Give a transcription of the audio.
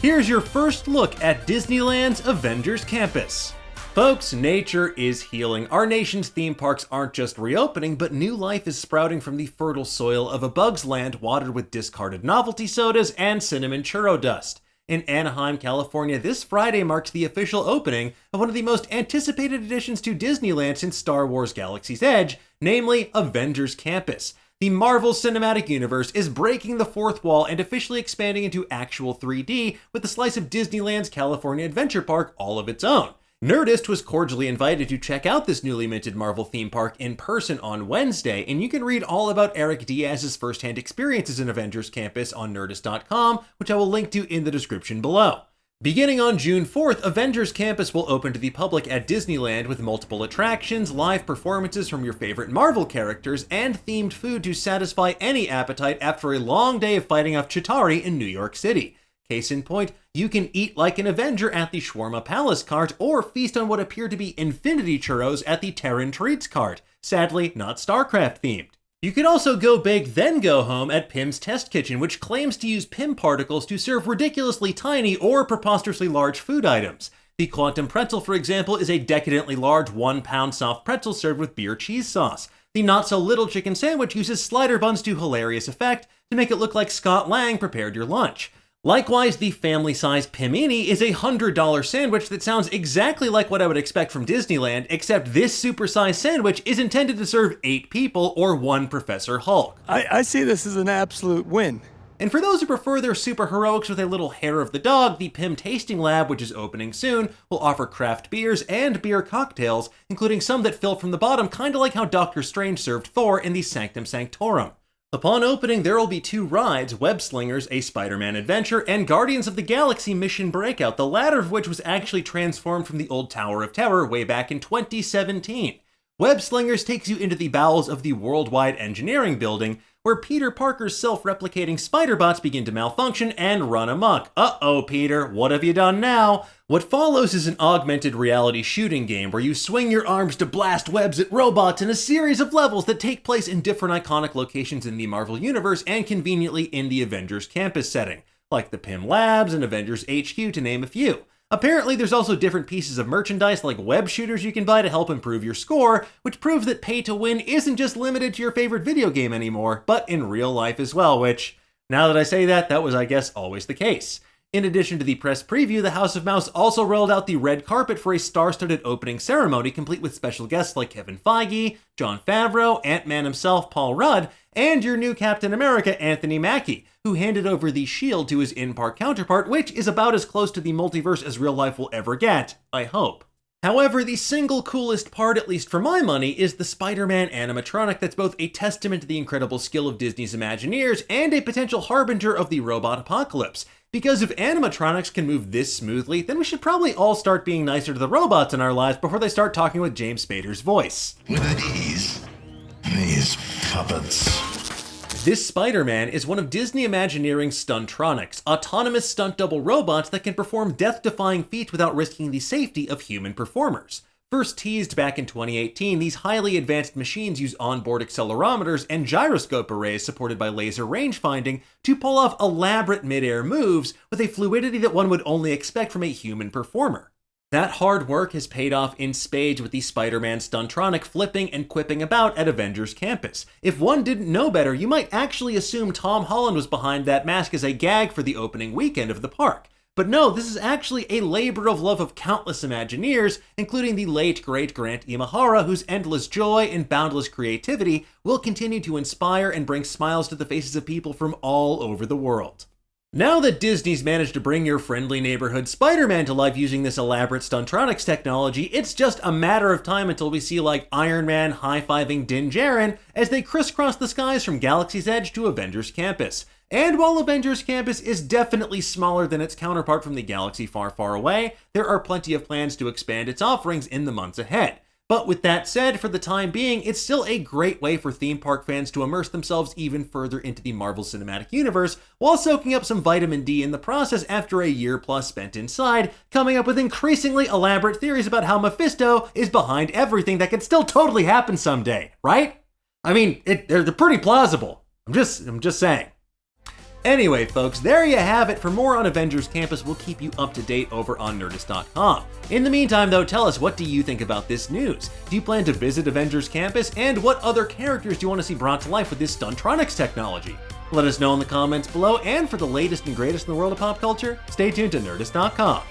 Here's your first look at Disneyland's Avengers Campus. Folks, nature is healing. Our nation's theme parks aren't just reopening, but new life is sprouting from the fertile soil of a bug's land watered with discarded novelty sodas and cinnamon churro dust. In Anaheim, California, this Friday marks the official opening of one of the most anticipated additions to Disneyland since Star Wars Galaxy's Edge, namely Avengers Campus. The Marvel Cinematic Universe is breaking the fourth wall and officially expanding into actual 3D with a slice of Disneyland's California Adventure Park all of its own. Nerdist was cordially invited to check out this newly minted Marvel theme park in person on Wednesday, and you can read all about Eric Diaz's firsthand experiences in Avengers Campus on Nerdist.com, which I will link to in the description below. Beginning on June 4th, Avengers Campus will open to the public at Disneyland with multiple attractions, live performances from your favorite Marvel characters, and themed food to satisfy any appetite after a long day of fighting off Chitauri in New York City. Case in point, you can eat like an Avenger at the Shawarma Palace cart, or feast on what appear to be infinity churros at the Terran Treats cart. Sadly, not StarCraft themed. You can also go big then go home at Pym's Test Kitchen, which claims to use Pym particles to serve ridiculously tiny or preposterously large food items. The Quantum Pretzel, for example, is a decadently large 1-pound soft pretzel served with beer cheese sauce. The not-so-little chicken sandwich uses slider buns to hilarious effect to make it look like Scott Lang prepared your lunch. Likewise, the family-sized Pimini is a $100 sandwich that sounds exactly like what I would expect from Disneyland, except this supersized sandwich is intended to serve 8 people or 1 Professor Hulk. I see this as an absolute win. And for those who prefer their super heroics with a little hair of the dog, the Pym Tasting Lab, which is opening soon, will offer craft beers and beer cocktails, including some that fill from the bottom, kinda like how Doctor Strange served Thor in the Sanctum Sanctorum. Upon opening, there will be 2 rides, Web Slingers, a Spider-Man adventure, and Guardians of the Galaxy Mission Breakout, the latter of which was actually transformed from the old Tower of Terror way back in 2017. Web Slingers takes you into the bowels of the Worldwide Engineering Building, where Peter Parker's self-replicating spider-bots begin to malfunction and run amok. Uh-oh, Peter, what have you done now? What follows is an augmented reality shooting game where you swing your arms to blast webs at robots in a series of levels that take place in different iconic locations in the Marvel Universe and conveniently in the Avengers Campus setting, like the Pym Labs and Avengers HQ to name a few. Apparently, there's also different pieces of merchandise like web shooters you can buy to help improve your score, which proves that pay to win isn't just limited to your favorite video game anymore, but in real life as well, which, now that I say that, that was, I guess, always the case. In addition to the press preview, the House of Mouse also rolled out the red carpet for a star-studded opening ceremony, complete with special guests like Kevin Feige, Jon Favreau, Ant-Man himself, Paul Rudd, and your new Captain America, Anthony Mackie, who handed over the shield to his in-park counterpart, which is about as close to the multiverse as real life will ever get, I hope. However, the single coolest part, at least for my money, is the Spider-Man animatronic that's both a testament to the incredible skill of Disney's Imagineers and a potential harbinger of the robot apocalypse. Because if animatronics can move this smoothly, then we should probably all start being nicer to the robots in our lives before they start talking with James Spader's voice. With ease, these puppets. This Spider-Man is one of Disney Imagineering's Stuntronics, autonomous stunt double robots that can perform death-defying feats without risking the safety of human performers. First teased back in 2018, these highly advanced machines use onboard accelerometers and gyroscope arrays supported by laser rangefinding to pull off elaborate mid-air moves with a fluidity that one would only expect from a human performer. That hard work has paid off in spades with the Spider-Man Stuntronic flipping and quipping about at Avengers Campus. If one didn't know better, you might actually assume Tom Holland was behind that mask as a gag for the opening weekend of the park. But no, this is actually a labor of love of countless Imagineers, including the late great Grant Imahara, whose endless joy and boundless creativity will continue to inspire and bring smiles to the faces of people from all over the world. Now that Disney's managed to bring your friendly neighborhood Spider-Man to life using this elaborate Stuntronics technology, it's just a matter of time until we see like Iron Man high-fiving Din Djarin as they crisscross the skies from Galaxy's Edge to Avengers Campus. And while Avengers Campus is definitely smaller than its counterpart from the galaxy far, far away, there are plenty of plans to expand its offerings in the months ahead. But with that said, for the time being, it's still a great way for theme park fans to immerse themselves even further into the Marvel Cinematic Universe, while soaking up some vitamin D in the process after a year plus spent inside, coming up with increasingly elaborate theories about how Mephisto is behind everything that could still totally happen someday, right? I mean, they're pretty plausible. I'm just saying. Anyway, folks, there you have it. For more on Avengers Campus, we'll keep you up to date over on Nerdist.com. In the meantime, though, tell us, what do you think about this news? Do you plan to visit Avengers Campus? And what other characters do you want to see brought to life with this Stuntronics technology? Let us know in the comments below, and for the latest and greatest in the world of pop culture, stay tuned to Nerdist.com.